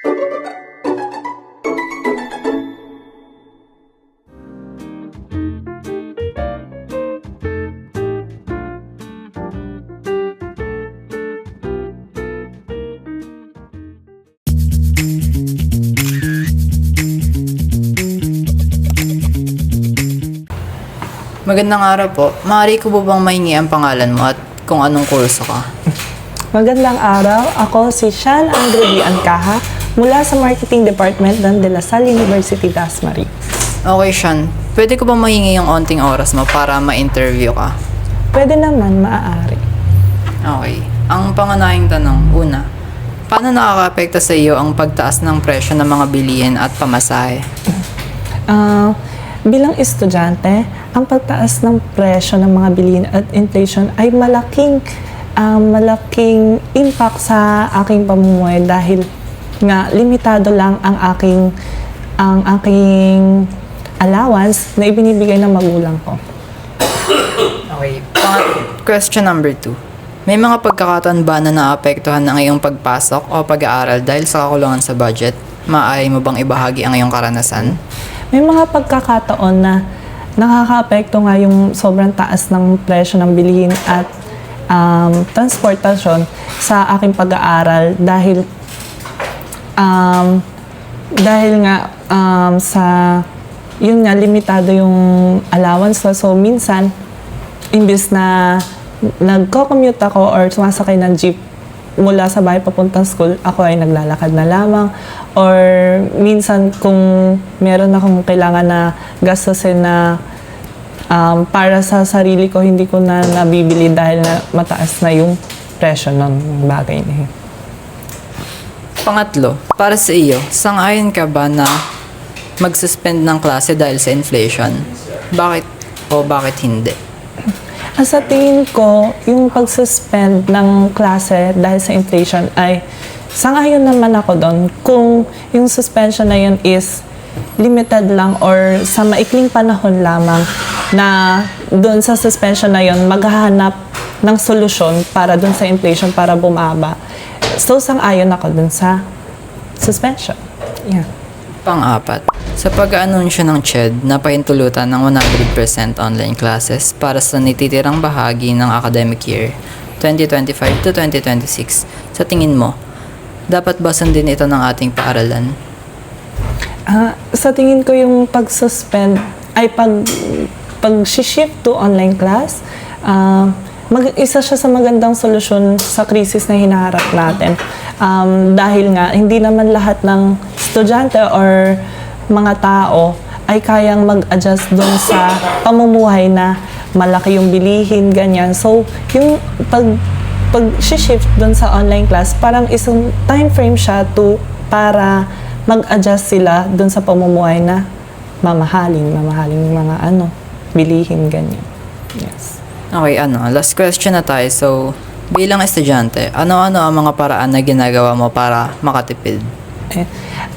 Magandang araw po. Maaari ko po bang mahingi ang pangalan mo at kung anong kurso ka? Magandang araw. Ako si Sean Andrew Ancaha mula sa Marketing Department ng De La Salle University, Dasmariñas. Okay, Sean. Pwede ko bang mahingi yung onting oras mo para ma-interview ka? Pwede naman, maaari. Okay. Ang pangunahing tanong, una, paano nakaka-apekto sa iyo ang pagtaas ng presyo ng mga bilihin at pamasahe? Bilang estudyante, ang pagtaas ng presyo ng mga bilihin at inflation ay malaking impact sa aking pamumuhay dahil nga limitado lang ang aking allowance na ibinibigay ng magulang ko. Okay. Question number 2. May mga pagkakataon ba na naapektuhan ng iyong pagpasok o pag-aaral dahil sa kakulangan sa budget? Maaari mo bang ibahagi ang iyong karanasan? May mga pagkakataon na nakaka-apekto nga yung sobrang taas ng presyo ng bilihin at transportasyon sa aking pag-aaral dahil nga sa yun nga limitado yung allowance ko. So minsan imbis na nagko-commute ako or sumasakay ng jeep mula sa bahay papuntang school, ako ay naglalakad na lamang. Or minsan kung meron akong kailangan na gastusin na para sa sarili ko, hindi ko na nabibili dahil na mataas na yung presyo ng bagay na yun. Pangatlo, para sa iyo, sang-ayon ka ba na mag-suspend ng klase dahil sa inflation? Bakit o bakit hindi? Sa tingin ko, yung pag-suspend ng klase dahil sa inflation ay sang-ayon naman ako doon kung yung suspension na yun is limited lang or sa maikling panahon lamang na doon sa suspension na yun maghahanap ng solusyon para doon sa inflation para bumaba. So, sang-ayon ako doon sa suspension. Yeah. Pang-apat, sa pag-aanunsyo ng CHED na pahintulutan ng 100% online classes para sa natitirang bahagi ng academic year 2025 to 2026, sa tingin mo, dapat ba sundin ito ng ating paaralan? Sa tingin ko yung pag-suspend ay pag-shift to online class, isa siya sa magandang solusyon sa krisis na hinaharap natin. Dahil nga, hindi naman lahat ng estudyante or mga tao ay kayang mag-adjust doon sa pamumuhay na malaki yung bilihin, ganyan. So, yung pag-shift doon sa online class, parang isang time frame siya para mag-adjust sila doon sa pamumuhay na mamahalin mga bilihin, ganyan. Yes. Okay, last question na tayo. So, bilang estudyante, ano-ano ang mga paraan na ginagawa mo para makatipid?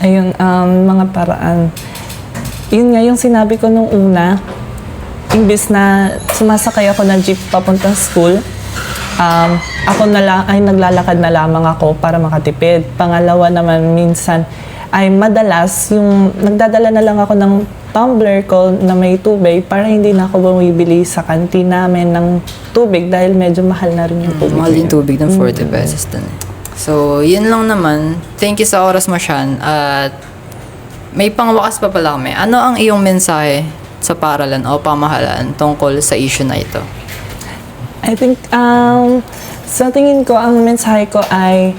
Ayun, mga paraan. Yun nga yung sinabi ko nung una, imbis na sumasakay ako ng jeep papuntang school, ako na lang ay naglalakad na lamang ako para makatipid. Pangalawa naman, minsan ay madalas yung nagdadala na lang ako ng tumbler ko na may tubig para hindi na ako bumibili sa kantin namin ng tubig dahil medyo mahal na rin yung tubig. Mahal yung tubig ng 40 pesos dun. So, yun lang naman. Thank you sa oras mo, Sean. At may pangwakas pa pala kami. Ano ang iyong mensahe sa paaralan o pamahalaan tungkol sa issue na ito? I think, sa tingin ko, ang mensahe ko ay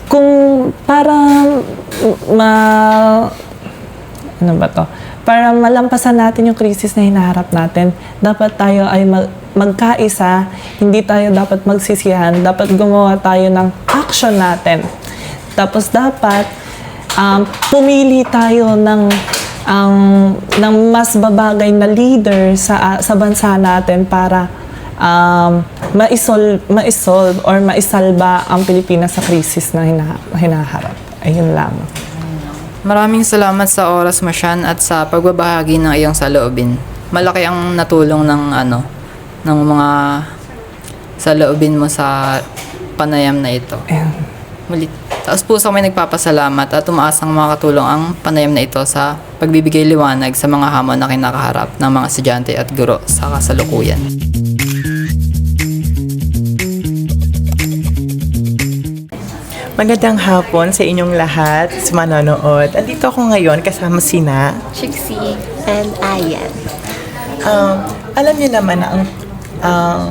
kung para para malampasan natin yung krisis na hinaharap natin, dapat tayo ay magkaisa, hindi tayo dapat magsisihan, dapat gumawa tayo ng action natin. Tapos dapat pumili tayo ng mas babagay na leader sa bansa natin para ma-solve or maisalba ang Pilipinas sa krisis na hinaharap. Ayun lamang. Maraming salamat sa oras mo, Sean, at sa pagbabahagi ng iyong saloobin. Malaki ang natulong ng mga saloobin mo sa panayam na ito. Ayan. Muli, taos puso may nagpapasalamat at tumaas ang mga katulong ang panayam na ito sa pagbibigay liwanag sa mga hamon na kinakaharap ng mga estudyante at guro sa kasalukuyan. Magandang hapon sa inyong lahat, sa manonood. Andito ako ngayon kasama sina. Trixie and Ayan. Alam niyo naman na ang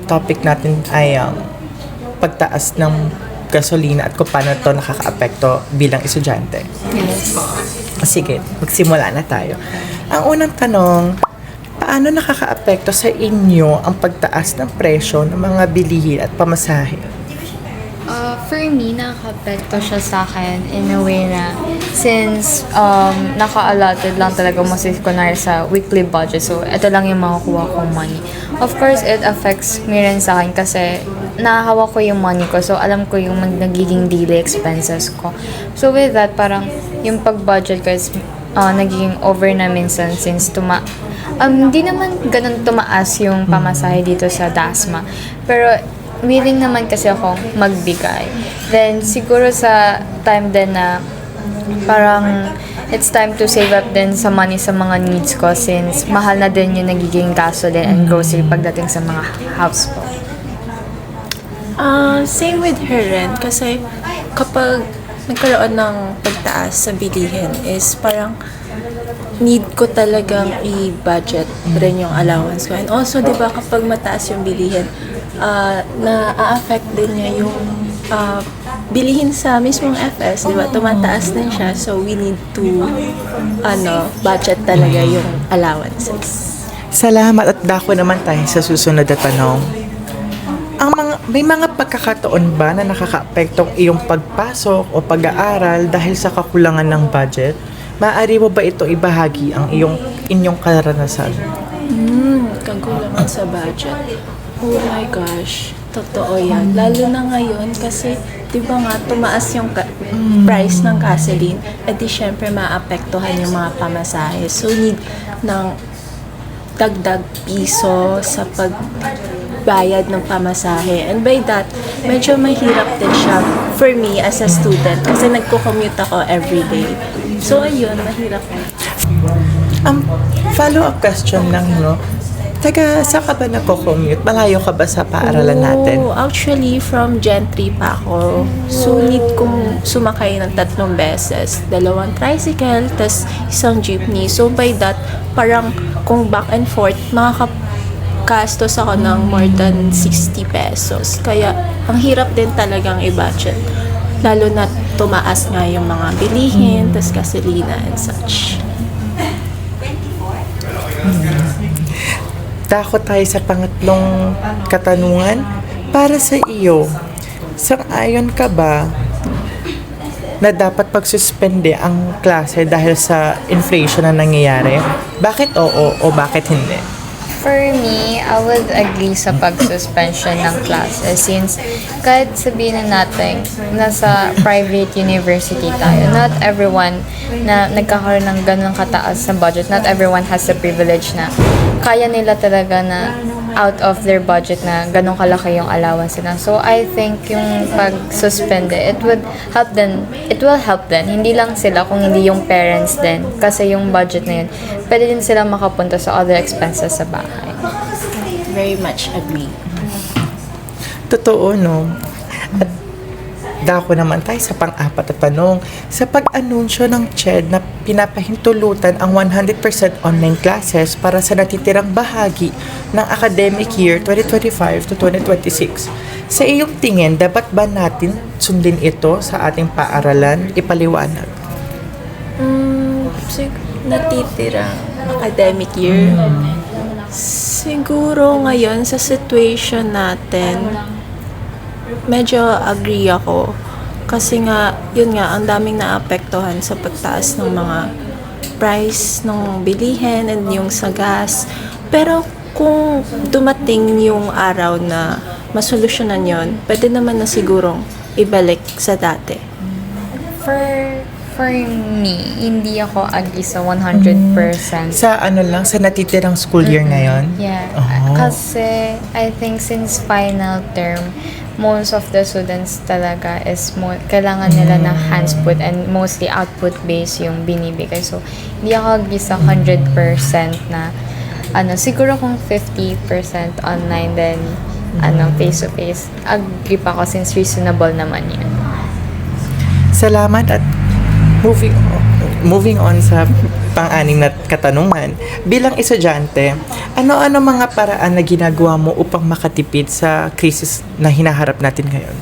topic natin ay pagtaas ng gasolina at kung paano ito nakaka-apekto bilang estudyante. Yes. Sige, magsimula na tayo. Ang unang tanong, paano nakaka-apekto sa inyo ang pagtaas ng presyo ng mga bilihin at pamasahe? For me, nakaka-apekto siya sa akin in a way na since naka-allotted lang talaga mo sa weekly budget. So, ito lang yung makukuha kong money. Of course, it affects me rin sa akin kasi nahahawak ko yung money ko. So, alam ko yung nagiging daily expenses ko. So, with that, parang yung pag-budget ko is nagiging over na minsan since hindi naman ganun tumaas yung pamasahe dito sa DASMA. Pero, willing naman kasi akong magbigay. Then, siguro sa time din na parang it's time to save up din sa money sa mga needs ko since mahal na din yung nagiging gasoline and grocery pagdating sa mga house ko. Same with her rin kasi kapag nagkaroon ng pagtaas sa bilihin is parang need ko talagang i-budget rin yung allowance ko. And also, di ba, kapag mataas yung bilihin, na-affect din niya yung bilihin sa mismong FS, di ba? Tumataas din siya. So, we need to budget talaga yung allowances. Salamat at dako naman tayo sa susunod na tanong. May mga pagkakataon ba na nakaka-apektong iyong pagpasok o pag-aaral dahil sa kakulangan ng budget? Maaari mo ba ito ibahagi ang inyong karanasan? Kagulangan sa budget. Oh my gosh, totoo yan. Lalo na ngayon kasi, di ba nga, tumaas yung price ng gasoline, at di syempre maapektuhan yung mga pamasahe. So, need ng dagdag piso sa pagbayad ng pamasahe. And by that, medyo mahirap din siya for me as a student kasi nagko-commute ako every day. So, ayun, mahirap. Follow-up question lang, no? Taga, saan ka ba nagko-commute? Malayo ka ba sa paaralan natin? Oh, actually, from Gentry pa ako. So, need kong sumakay ng 3 beses. 2 tricycle, tas 1 jeepney. So, by that, parang kung back and forth, makakastos ako ng more than 60 pesos. Kaya, ang hirap din talagang i-budget. Lalo na tumaas nga yung mga bilihin, tas gasolina and such. Dako tayo sa pangatlong katanungan. Para sa iyo, sang-ayon ka ba na dapat pagsuspende ang klase dahil sa inflation na nangyayari? Bakit oo o bakit hindi? For me, I would agree sa pag-suspension ng classes since kahit sabihin na natin nasa private university tayo, not everyone na nagkakaroon ng ganun kataas na budget, not everyone has the privilege na kaya nila talaga na out of their budget na ganun kalaki yung allowance nila. So, I think yung pag-suspende, it will help them. Hindi lang sila, kung hindi yung parents din. Kasi yung budget na yun, pwede din sila makapunta sa other expenses sa bahay. Very much agree. Totoo, no? At dako naman tayo sa pang-apat na tanong. Sa pag-anunsyo ng CHED na pinapahintulutan ang 100% online classes para sa natitirang bahagi ng academic year 2025 to 2026. Sa iyong tingin, dapat ba natin sundin ito sa ating paaralan? Ipaliwanag. Natitirang academic year. Siguro ngayon sa situation natin, medyo agree ako. Kasi nga, yun nga, ang daming naapektuhan sa pagtaas ng mga price ng bilihin and yung sa gas. Pero kung dumating yung araw na masolusyonan yon, pwede naman na sigurong ibalik sa dati. For me, hindi ako agree sa 100%. Sa sa natitirang school year ngayon? Yeah. Oh. Kasi, I think since final term, most of the students talaga is kailangan nila ng hands put and mostly output based yung binibigay. So, hindi ako agree sa 100% na siguro kung 50% online then face to face. Agree pa ako since reasonable naman yun. Salamat at moving on sa pang-anim na katanungan. Bilang estudyante, ano-ano mga paraan na ginagawa mo upang makatipid sa krisis na hinaharap natin ngayon?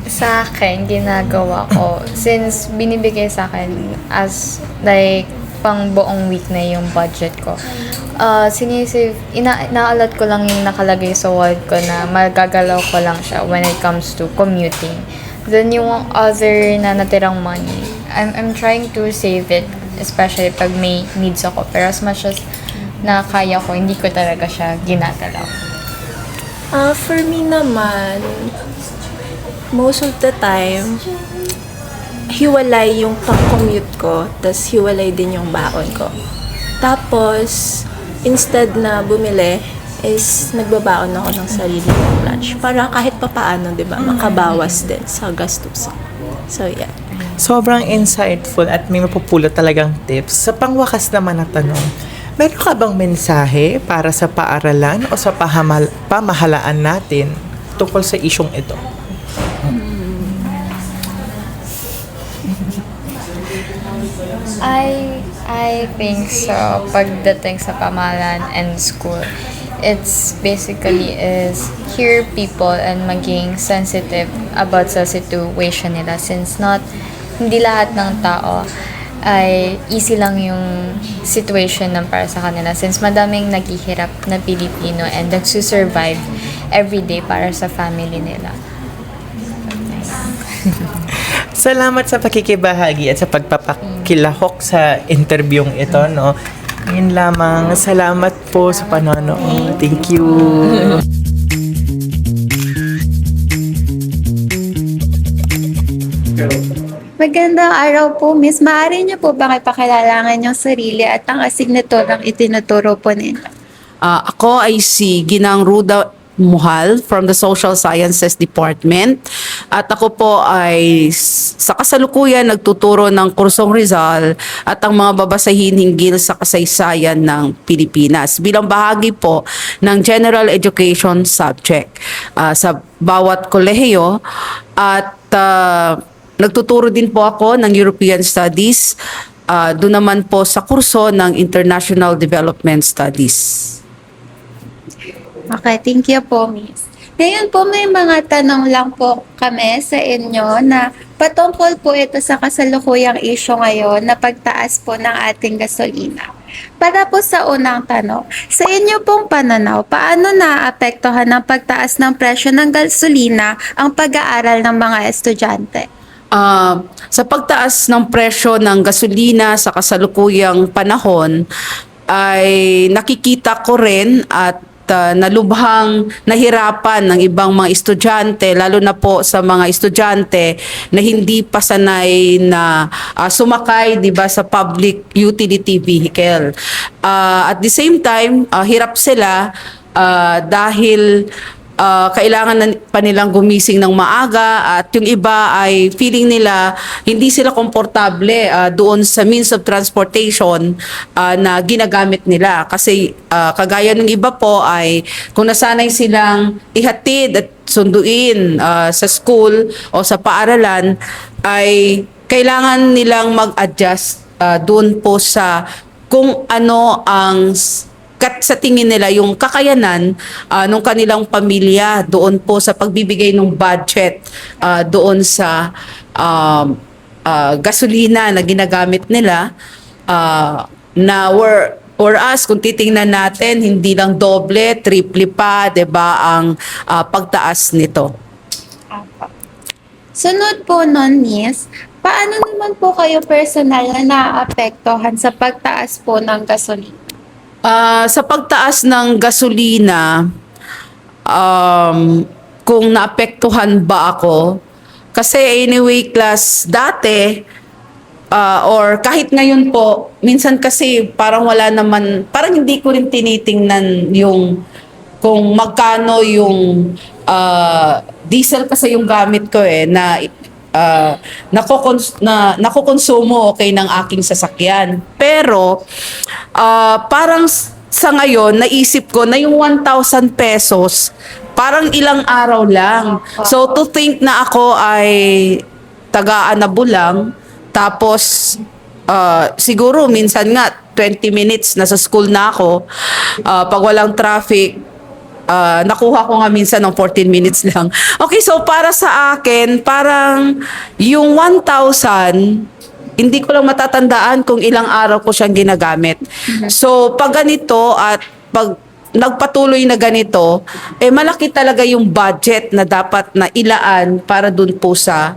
Sa akin, ginagawa ko, since binibigay sa akin as like pang buong week na yung budget ko, sinisave, inaalat ko lang yung nakalagay sa wall ko na magagalaw ko lang siya when it comes to commuting. Then yung other na natirang money, I'm trying to save it, especially pag may needs ako. Pero as much as na kaya ko, hindi ko talaga siya ginagalaw. For me naman, most of the time, hiwalay yung pang-commute ko, tas hiwalay din yung baon ko. Tapos, instead na bumili, is nagbabaon ako ng sarili kong lunch. Para kahit papaano, di ba, makabawas din sa gastusin. So, yeah. Sobrang insightful at may mapupulot talagang tips. Sa pangwakas naman na tanong, meron ka bang mensahe para sa paaralan o sa pamahalaan natin tungkol sa isyong ito? I think so. Pagdating sa pamahalaan and school, it's basically is hear people and maging sensitive about sa situation nila since hindi lahat ng tao ay easy lang yung situation ng para sa kanila since madaming naghihirap na Pilipino and nagsusurvive everyday para sa family nila. Salamat sa pakikibahagi at sa pagpapakilahok sa interviewing ito, no? Yun lamang. Salamat po sa panonood. Thank you. Magandang araw po, Miss. Maaari niyo po bang ipakilala yung sarili at ang asignaturang itinuturo po ninyo? Ako ay si Ginang Ruda Muhal from the Social Sciences Department. At ako po ay sa kasalukuyan nagtuturo ng kursong Rizal at ang mga babasahin hinggil sa kasaysayan ng Pilipinas bilang bahagi po ng General Education subject sa bawat kolehiyo at nagtuturo din po ako ng European Studies doon naman po sa kurso ng International Development Studies. Okay, thank you po, Miss. Ngayon po may mga tanong lang po kami sa inyo na patungkol po ito sa kasalukuyang issue ngayon na pagtaas po ng ating gasolina. Para po sa unang tanong, sa inyo pong pananaw, paano naapektuhan ng pagtaas ng presyo ng gasolina ang pag-aaral ng mga estudyante? Sa pagtaas ng presyo ng gasolina sa kasalukuyang panahon ay nakikita ko rin at nalubhang nahirapan ng ibang mga estudyante lalo na po sa mga estudyante na hindi pa sanay na sumakay 'di ba sa public utility vehicle. At the same time, hirap sila dahil kailangan pa nilang gumising ng maaga at yung iba ay feeling nila hindi sila komportable doon sa means of transportation na ginagamit nila kasi kagaya ng iba po ay kung nasanay silang ihatid at sunduin sa school o sa paaralan ay kailangan nilang mag-adjust doon po sa kung ano ang sa tingin nila yung kakayanan ng kanilang pamilya doon po sa pagbibigay ng budget doon sa gasolina na ginagamit nila na whereas kung titingnan natin hindi lang doble, triple pa 'di ba ang pagtaas nito. Sunod po nun, Miss, paano naman po kayo personal na naapektuhan sa pagtaas po ng gasolina? Sa pagtaas ng gasolina, kung naapektuhan ba ako, kasi anyway class dati, or kahit ngayon po, minsan kasi parang wala naman, parang hindi ko rin tinitingnan yung kung magkano yung diesel kasi yung gamit ko na nakokonsumo ng aking sasakyan. Pero parang sa ngayon naisip ko na yung 1,000 pesos parang ilang araw lang. So to think na ako ay taga-Anabo lang, tapos siguro minsan nga 20 minutes nasa school na ako, pag walang traffic nakuha ko nga minsan ng 14 minutes lang. Okay, so para sa akin, parang yung 1,000, hindi ko lang matatandaan kung ilang araw ko siyang ginagamit. So pag ganito at pag nagpatuloy na ganito, malaki talaga yung budget na dapat na ilaan para dun po sa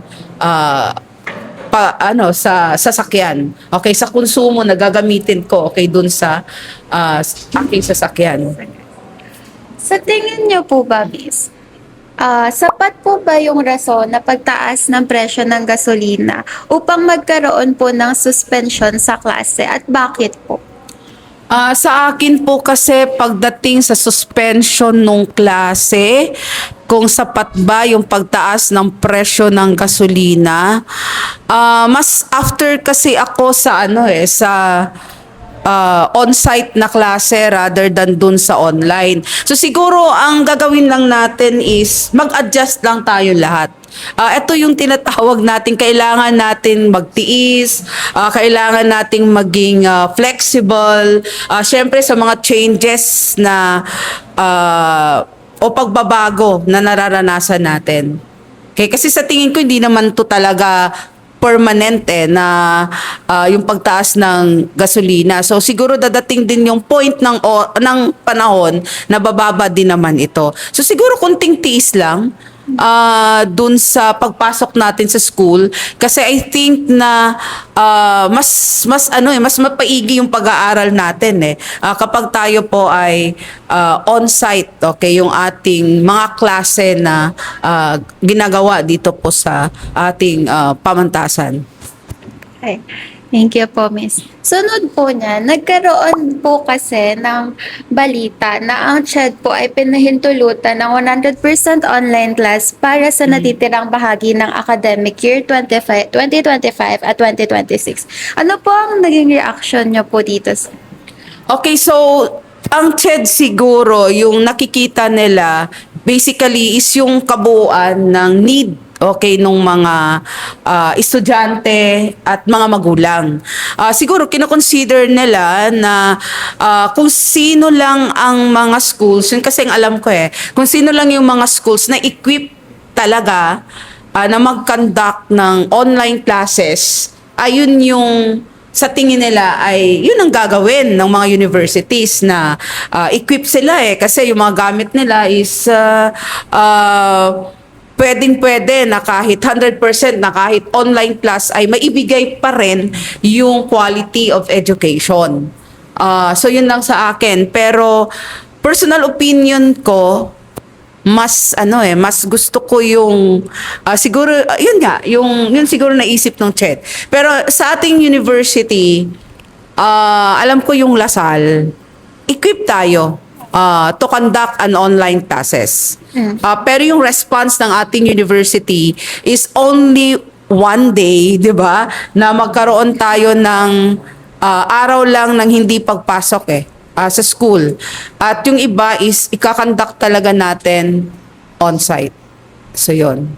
sa sasakyan. Okay, sa konsumo na gagamitin ko, dun sa aking sasakyan. Sa tingin niyo po ba, Miss, sapat po ba yung rason na pagtaas ng presyo ng gasolina upang magkaroon po ng suspension sa klase at bakit po? Sa akin po kasi pagdating sa suspension nung klase, kung sapat ba yung pagtaas ng presyo ng gasolina, mas after kasi ako sa sa on-site na klase rather than dun sa online. So siguro ang gagawin lang natin is mag-adjust lang tayo lahat. Ito yung tinatawag natin, kailangan natin magtiis, kailangan nating maging flexible, syempre sa mga changes na o pagbabago na nararanasan natin. Okay, kasi sa tingin ko hindi naman to talaga permanente na yung pagtaas ng gasolina. So siguro dadating din yung point ng panahon na bababa din naman ito. So siguro kunting tiis lang dun sa pagpasok natin sa school, kasi I think na mas mapaigi yung pag-aaral natin kapag tayo po ay on-site, yung ating mga klase na ginagawa dito po sa ating pamantasan. Okay. Thank you po, Miss. Sunod po niya, nagkaroon po kasi ng balita na ang CHED po ay pinahintulutan ng 100% online class para sa natitirang bahagi ng academic year 2025 at 2026. Ano po ang naging reaction niyo po dito? Okay, so ang CHED siguro, yung nakikita nila, basically is yung kabuuan ng need nung mga estudyante at mga magulang. Siguro kinoconsider nila na kung sino lang ang mga schools, yun kasi ang alam ko kung sino lang yung mga schools na equip talaga na mag-conduct ng online classes, ayun yung sa tingin nila ay yun ang gagawin ng mga universities na equip sila kasi yung mga gamit nila is pwedeng-pwede na kahit 100% na kahit online class ay maibigay pa rin yung quality of education. So yun lang sa akin. Pero personal opinion ko, mas mas gusto ko yung siguro yun siguro naisip ng CHED. Pero sa ating university, alam ko yung Lasal, equip tayo to conduct an online classes. Pero yung response ng ating university is only one day, 'di ba? Na magkaroon tayo ng araw lang ng hindi pagpasok sa school. At yung iba is ikakonduct talaga natin on-site. So, yun.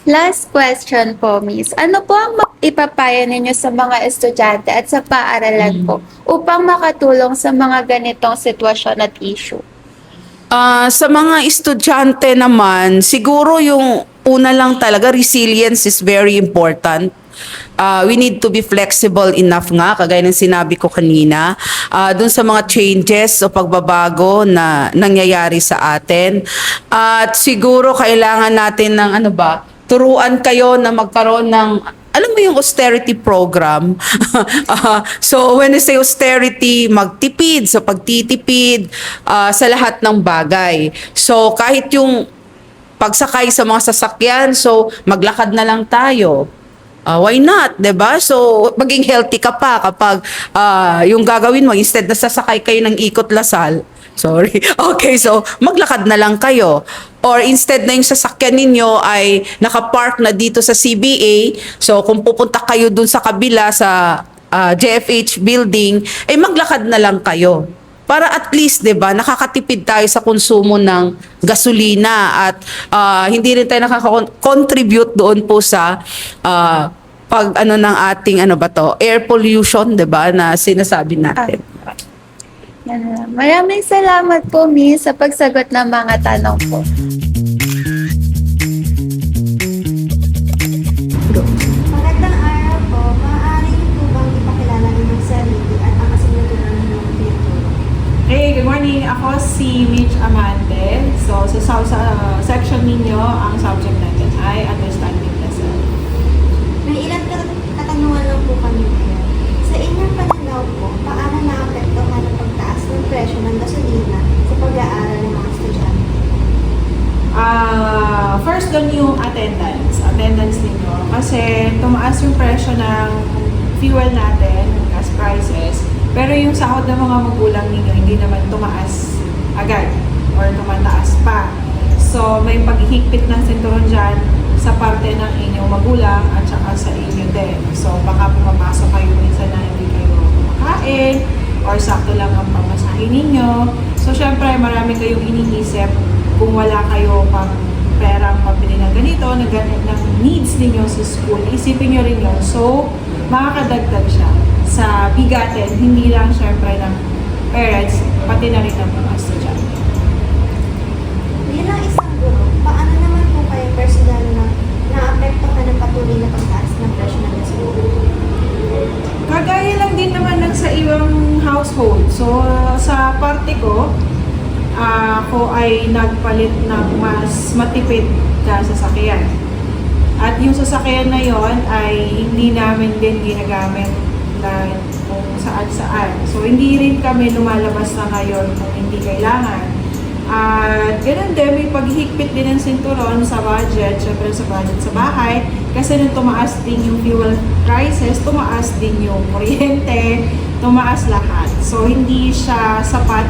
Last question po, Miss. Ano po ang ipapayo ninyo sa mga estudyante at sa paaralan po upang makatulong sa mga ganitong sitwasyon at issue? Sa mga estudyante naman, siguro yung una lang talaga, resilience is very important. We need to be flexible enough nga, kagaya ng sinabi ko kanina, dun sa mga changes o pagbabago na nangyayari sa atin. At siguro kailangan natin ng turuan kayo na magkaroon ng, alam mo yung austerity program. So when I say austerity, magtipid, so pagtitipid sa lahat ng bagay. So kahit yung pagsakay sa mga sasakyan, so maglakad na lang tayo. Why not, 'di ba? So maging healthy ka pa kapag yung gagawin mo instead na sasakay kayo ng ikot Lasal. Sorry. Okay, so maglakad na lang kayo. Or instead na yung sasakyan ninyo ay nakapark na dito sa CBA, so kung pupunta kayo dun sa kabila sa JFH building, ay maglakad na lang kayo. Para at least, 'di ba, nakakatipid tayo sa konsumo ng gasolina at hindi rin tayo nakaka-contribute doon po sa pag ng ating air pollution, 'di ba, na sinasabi natin. Yan lang. Maraming salamat po, Miss, sa pagsagot ng mga tanong po. Magandang araw po. Maaari niyo po bang ipakilala inyong sarili at ang asignatura ninyong pinuturo? Hey, good morning. Ako si Mitch Amante. So, sa section ninyo, ang subject natin ay Understanding Lesson. May ilang katanungan lang po kami ngayon. Sa inyong pananaw po, paano naapektuhan ang pagtaas ng presyo ng gasolina sa pag-aaral ng mga estudyante? First doon yung attendance ninyo. Kasi tumaas yung presyo ng fuel natin, gas prices. Pero yung sahod ng mga magulang ninyo, hindi naman tumaas agad or tumataas pa. So, may paghihigpit ng sinturon dyan sa parte ng inyong magulang at saka sa inyo din. So, baka pumapasok kayo minsan na hindi kayo kumakain or sakto lang ang pamasahe ninyo. So, syempre, marami kayong iniisip kung wala kayo pang perang pabili ng ganito, ng needs ninyo sa school. Isipin nyo rin yun. So, makakadagdag siya sa bigatin, hindi lang syempre ng parents, pati na rin ng mga estudyante. Bilang isang guro, paano naman po kayo personal na naapektuhan ng patuloy na pagtaas ng presyo ng gasolina? Kagaya lang din naman ng sa ibang household. So, sa parte ko, ako ay nagpalit ng mas matipid na sasakyan. At yung sasakyan na yon ay hindi namin din ginagamit na kung saan-saan. So, hindi rin kami lumalabas na ngayon kung hindi kailangan. At ganun din, may paghihigpit din ng sinturon sa budget, syempre sa budget sa bahay. Kasi nung tumaas din yung fuel prices, tumaas din yung kuryente, tumaas lahat. So, hindi siya sapat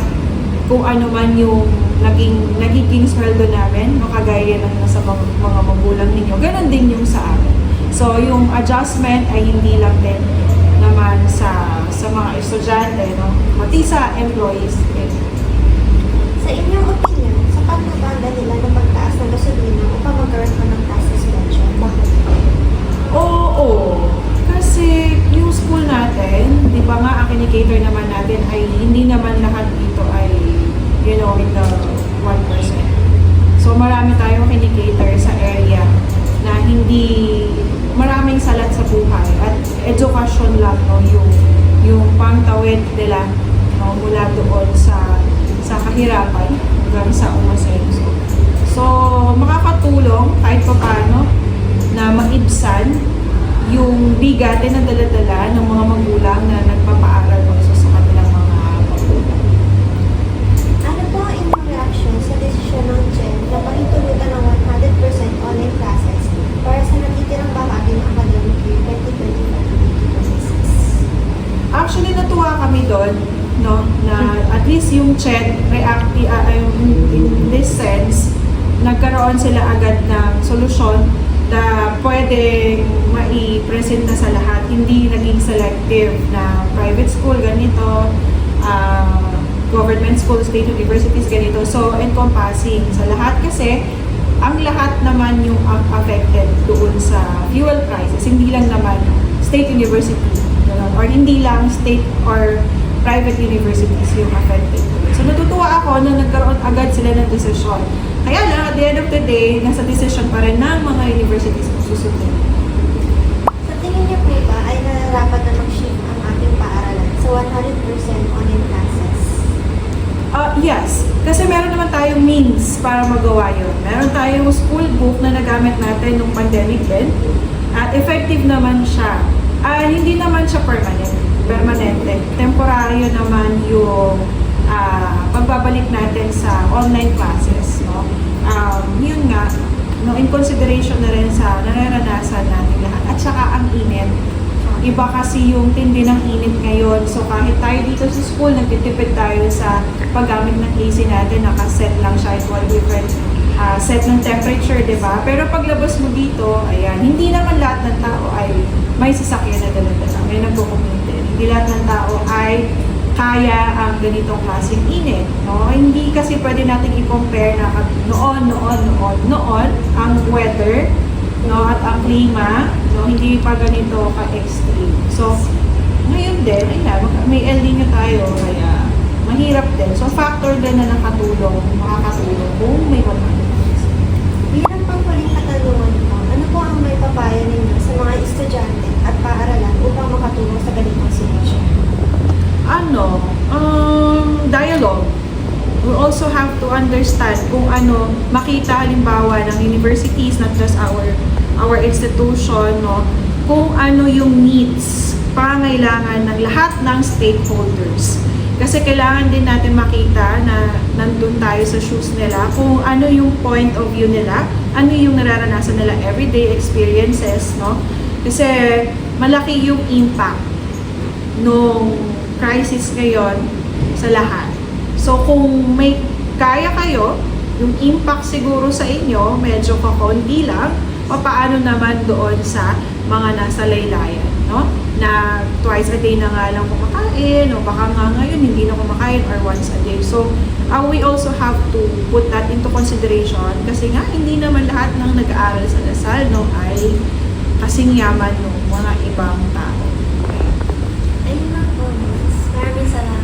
kung ano man yung nagiging sweldo namin, makagaya ng nasa mga magulang ninyo, ganun din yung sa amin. So, yung adjustment ay hindi lang din naman sa mga estudyante, no? Pati sa employees din. Sa inyong opinion, sapat na ba ang dahilan ng pagtaas ng gasolina upang magkaroon pa ng tax suspension? Bakit? Oo. Kasi yung school natin, di ba nga, ang kinikater naman natin ay hindi naman lahat dito ay, in the 1%. So, marami tayong kinikater sa area na hindi maraming salat sa buhay at edukasyon lang, no, yung pangtawid nila, no, mula doon sa kahirapan hanggang sa umasenso. So, makakatulong kahit pa paano na maibsan yung bigatin na dala-dala ng mga magulang na nagpapaaral also sa kanilang mga magulang. Ano po ang inyong reaction sa desisyon ng CHED na pahintulutan ng 100% online classes para sa natitirang bahagi ng academic year 2025-2026? Actually, natuwa kami doon, no, na at least yung CHED in this sense, nagkaroon sila agad ng solusyon na pwedeng mai-present na sa lahat. Hindi naging selective na private school, ganito, government schools, state universities, ganito. So, encompassing sa lahat kasi ang lahat naman yung affected doon sa fuel prices. Hindi lang naman state university, or hindi lang state or private universities yung affected. So, natutuwa ako na nagkaroon agad sila ng desisyon. Kaya lang, at the end of the day, nasa decision pa rin ng mga universities kung susundin. Sa tingin niyo po ba ay nararapat na mag-shift ang ating paaralan sa 100% online classes? Yes. Kasi meron naman tayong means para magawa yun. Meron tayong school book na nagamit natin nung pandemic din. At effective naman siya. Hindi naman siya permanente. Temporaryo naman yung pagbabalik natin sa online classes. No? Yun nga, no, in consideration na rin sa nararanasan natin lahat. At saka ang init. iba kasi yung tindi ng init ngayon. So kahit tayo dito sa school, nagtitipid tayo sa paggamit ng AC natin, nakaset lang siya at one different set ng temperature, di ba? Pero paglabas mo dito, ayan, hindi naman lahat ng tao ay may sasakyan na dala-dala. May nagko-commute din. Hindi lahat ng tao ay kaya ang ganitong klaseng init, no? Hindi kasi pwede natin i-compare na noon ang weather, no, at ang klima, no, hindi pa ganito ka-extreme. So, ngayon din, ayan, may El Nino tayo, kaya mahirap din. So, factor din na makakatulong kung may 100%. Bilang panghuling katanungan po, ano po ang may papaya ninyo sa mga estudyante at paaralan upang makatulong sa ganitong sitwasyon? Dialogue. We also have to understand kung makita halimbawa ng universities, not just our institution, no, kung ano yung needs, pangangailangan ng lahat ng stakeholders. Kasi kailangan din natin makita na nandun tayo sa shoes nila, kung ano yung point of view nila, ano yung nararanasan nila everyday experiences, no? Kasi malaki yung impact nung crisis ngayon sa lahat. So kung may kaya kayo, yung impact siguro sa inyo, medyo kakonti lang, paano naman doon sa mga nasa laylayan, no? Na twice a day na nga lang kumakain, o baka nga ngayon hindi na kumakain, or once a day. So, we also have to put that into consideration kasi nga hindi naman lahat ng nag-aaral sa Lasal, no, ay kasing yaman ng mga ibang tao. Ayun lang po, miss. Maraming salamat.